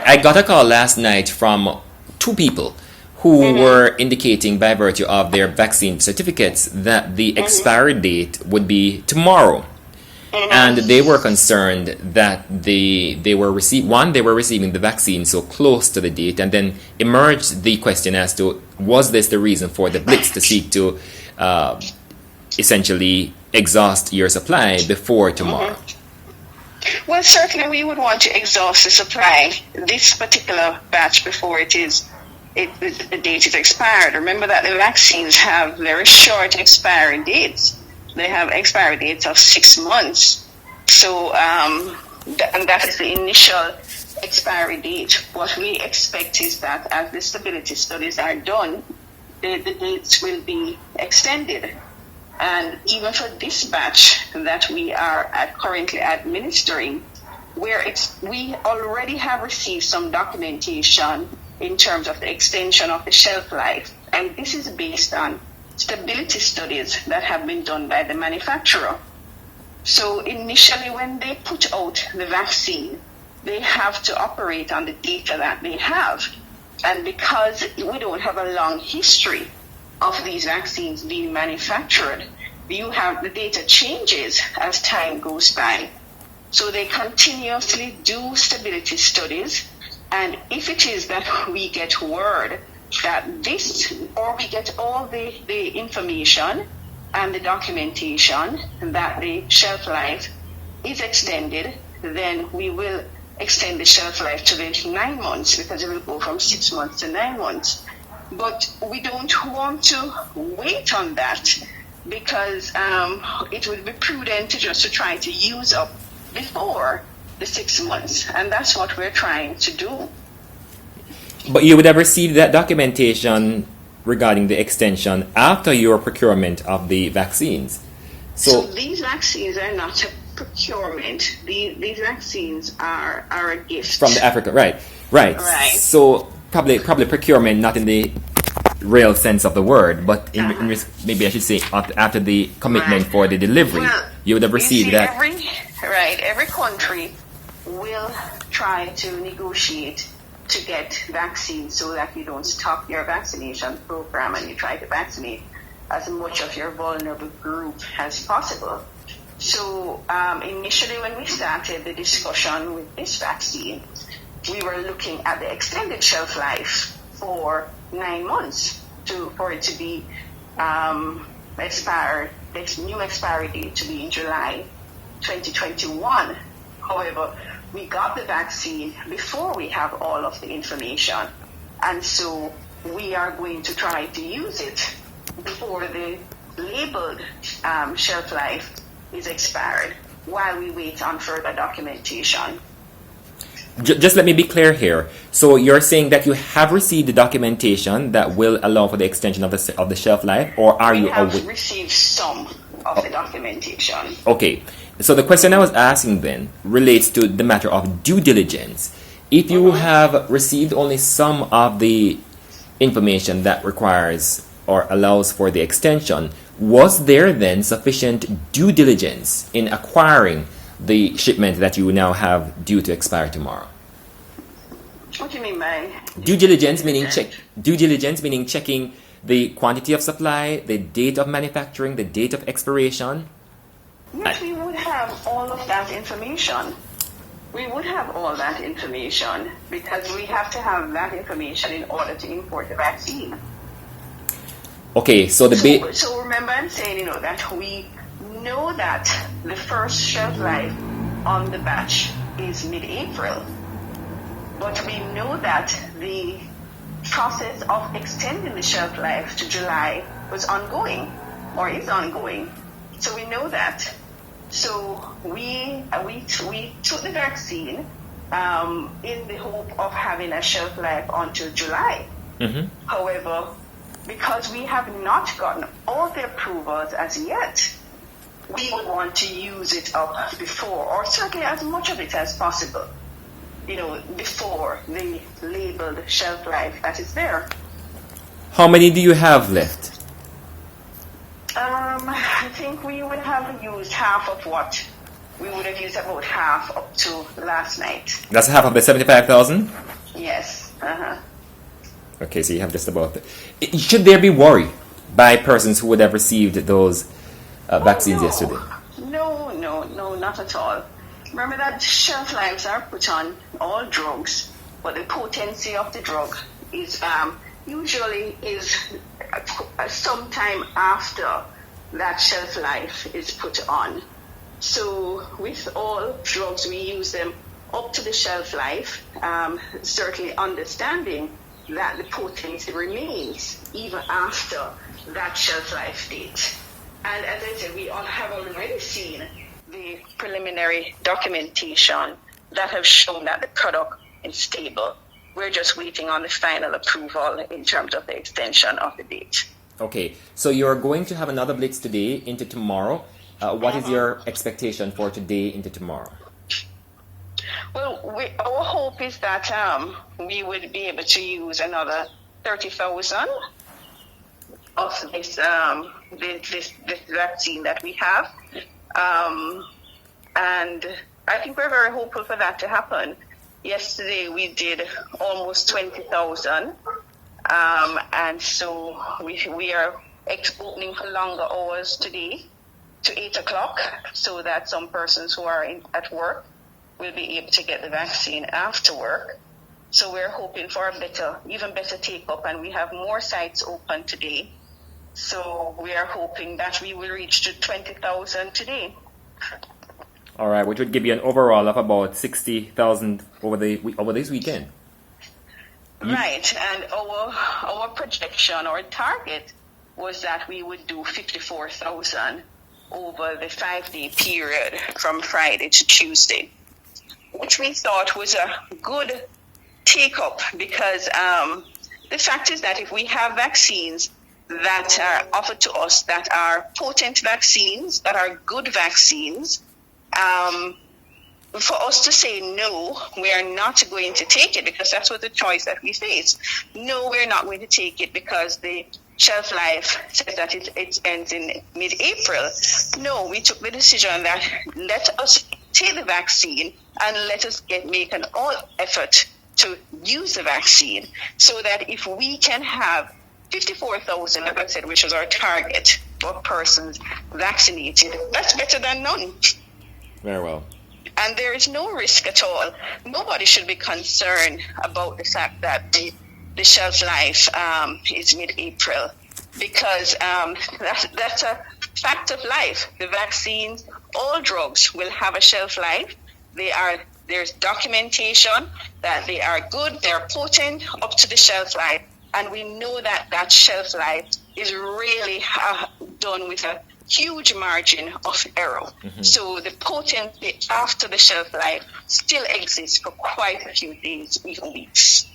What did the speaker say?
I got a call last night from two people who were indicating by virtue of their vaccine certificates that the expiry date would be tomorrow. And they were concerned that they were receiving the vaccine so close to the date, and then emerged the question as to, was this the reason for the blitz to seek to essentially exhaust your supply before tomorrow? Well, certainly we would want to exhaust the supply, this particular batch, before the date is expired. Remember that the vaccines have very short expiry dates. They have expiry dates of 6 months. So, and that is the initial expiry date. What we expect is that as the stability studies are done, the dates will be extended. And even for this batch that we are currently administering, we already have received some documentation in terms of the extension of the shelf life. And this is based on stability studies that have been done by the manufacturer. So initially, when they put out the vaccine, they have to operate on the data that they have. And because we don't have a long history of these vaccines being manufactured, the data changes as time goes by. So they continuously do stability studies. And if it is that we get word that or we get all the information and the documentation that the shelf life is extended, then we will extend the shelf life to the 9 months, because it will go from 6 months to 9 months. But we don't want to wait on that, because it would be prudent to try to use up before the 6 months, and that's what we're trying to do. But you would have received that documentation regarding the extension after your procurement of the vaccines. So these vaccines are not a procurement. These vaccines are a gift. From the Africa, right. So probably procurement, not in the real sense of the word, but maybe I should say after the commitment for the delivery, you would have received that. Every country will try to negotiate to get vaccines so that you don't stop your vaccination program and you try to vaccinate as much of your vulnerable group as possible. So initially, when we started the discussion with this vaccine, we were looking at the extended shelf life for 9 months for it to be expired, the new expiry date to be in July 2021. However, we got the vaccine before we have all of the information, and so we are going to try to use it before the labeled shelf life is expired, while we wait on further documentation. Just let me be clear here. So you're saying that you have received the documentation that will allow for the extension of the shelf life, or are you? We have received some of the documentation. Okay. So the question I was asking then relates to the matter of due diligence. If you have received only some of the information that requires or allows for the extension, was there then sufficient due diligence in acquiring the shipment that you now have due to expire tomorrow? What do you mean by due diligence? Meaning checking the quantity of supply, the date of manufacturing, the date of expiration. Yes, we would have all of that information. We would have all that information, because we have to have that information in order to import the vaccine. Okay, so so remember, I'm saying that we know that the first shelf life on the batch is mid-April, but we know that the process of extending the shelf life to July was ongoing, or is ongoing. So we know that. So we took the vaccine in the hope of having a shelf life until July. Mm-hmm. However, because we have not gotten all the approvals as yet, we would want to use it up before, or certainly as much of it as possible, before the labeled shelf life that is there. How many do you have left? I think we would have used half of we would have used about half up to last night. That's half of the 75,000? Yes. Uh-huh. Okay, so you have just about... Should there be worry by persons who would have received those vaccines yesterday? No, not at all. Remember that shelf lives are put on all drugs, but the potency of the drug is usually is sometime after that shelf life is put on. So with all drugs, we use them up to the shelf life, certainly understanding that the potency remains even after that shelf life date. And as I said, we all have already seen the preliminary documentation that have shown that the product is stable. We're just waiting on the final approval in terms of the extension of the date. Okay, so you're going to have another blitz today into tomorrow. What is your expectation for today into tomorrow? Well, our hope is that we would be able to use another 30,000 of this vaccine that we have. And I think we're very hopeful for that to happen. Yesterday we did almost 20,000. And so we are opening for longer hours today to 8 o'clock so that some persons who are at work will be able to get the vaccine after work. So we're hoping for a even better take-up, and we have more sites open today. So we are hoping that we will reach to 20,000 today. All right, which would give you an overall of about 60,000 over this weekend. Right, and our projection or target was that we would do 54,000 over the 5-day period from Friday to Tuesday, which we thought was a good take-up because the fact is that if we have vaccines that are offered to us that are potent vaccines, that are good vaccines, for us to say no, we are not going to take it because that's what the choice that we face. No, we're not going to take it because the shelf life says that it ends in mid-April. No, we took the decision that let us take the vaccine and let us make an all effort to use the vaccine so that if we can have 54,000, like I said, which was our target of persons vaccinated, that's better than none. Very well. And there is no risk at all. Nobody should be concerned about the fact that the shelf life is mid-April because that's a fact of life. The vaccines, all drugs will have a shelf life. There's documentation that they are good, they're potent up to the shelf life. And we know that that shelf life is really done with a huge margin of error. Mm-hmm. So the potency after the shelf life still exists for quite a few days, even weeks.